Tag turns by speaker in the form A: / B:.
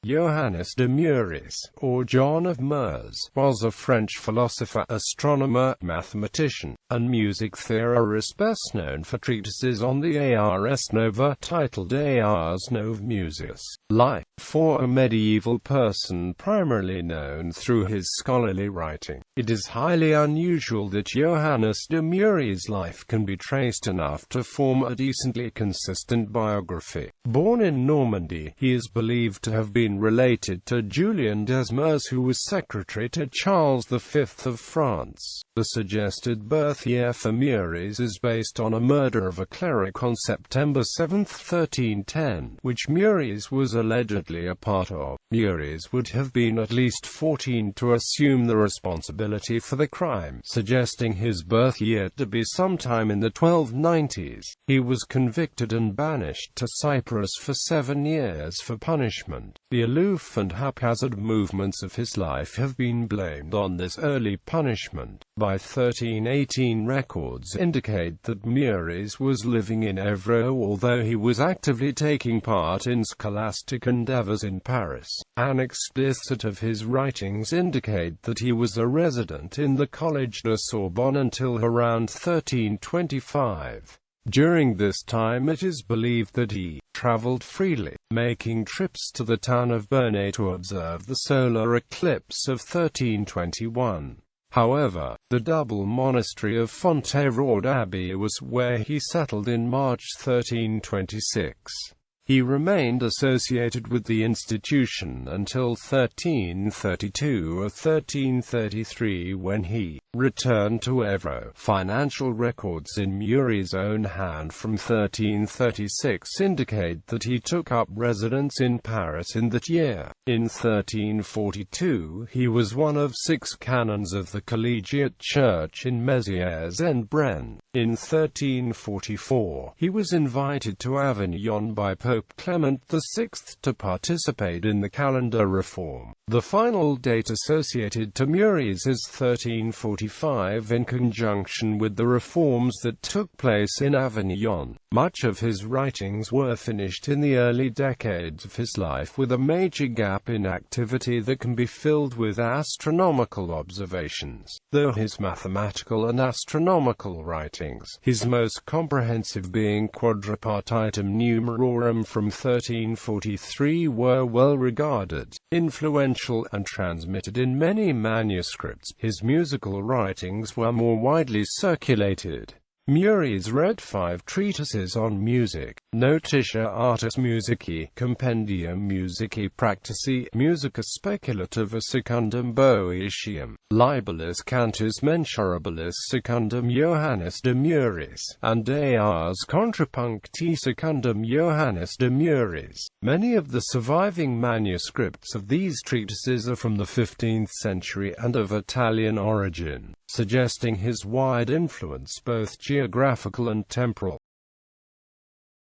A: Johannes de Muris, or John of Murs, was a French philosopher, astronomer, mathematician, and music theorist best known for treatises on the ars nova, titled Ars nove musice. Life. For a medieval person primarily known through his scholarly writing, it is highly unusual that Johannes de Muris' life can be traced enough to form a decently consistent biography. Born in Normandy, he is believed to have been related to Julian des Murs, who was secretary to Charles V of France. The suggested birth year for Muris is based on a murder of a cleric on September 7, 1310, which Muris was allegedly a part of. Muris would have been at least 14 to assume the responsibility for the crime, suggesting his birth year to be sometime in the 1290s. He was convicted and banished to Cyprus for 7 years for punishment. The aloof and haphazard movements of his life have been blamed on this early punishment. By 1318 records indicate that Muris was living in Évreux, although he was actively taking part in scholastic endeavors in Paris. An explicit of his writings indicate that he was a resident in the Collège de Sorbonne until around 1325. During this time it is believed that he traveled freely, making trips to the town of Bernay to observe the solar eclipse of 1321. However, the double monastery of Fontevraud Abbey was where he settled in March 1326. He remained associated with the institution until 1332 or 1333, when he returned to Évreux. Financial records in Muris' own hand from 1336 indicate that he took up residence in Paris in that year. In 1342, he was one of 6 canons of the collegiate church in Mézières and Brennes. In 1344, he was invited to Avignon by Pope Clement VI to participate in the calendar reform. The final date associated to Muris is 1345, in conjunction with the reforms that took place in Avignon. Much of his writings were finished in the early decades of his life, with a major gap in activity that can be filled with astronomical observations. Though his mathematical and astronomical writings, his most comprehensive being Quadripartitum Numerorum from 1343, were well regarded, influential, and transmitted in many manuscripts, his musical writings were more widely circulated. Muris wrote 5 treatises on music: Notitia Artis Musicae, Compendium Musicae Practici, Musica Speculativa Secundum Boetium, Libellus Cantus Mensurabilis Secundum Johannes de Muris, and De Ars Contrapuncti Secundum Johannes de Muris. Many of the surviving manuscripts of these treatises are from the 15th century and of Italian origin, suggesting his wide influence, both geographical and temporal.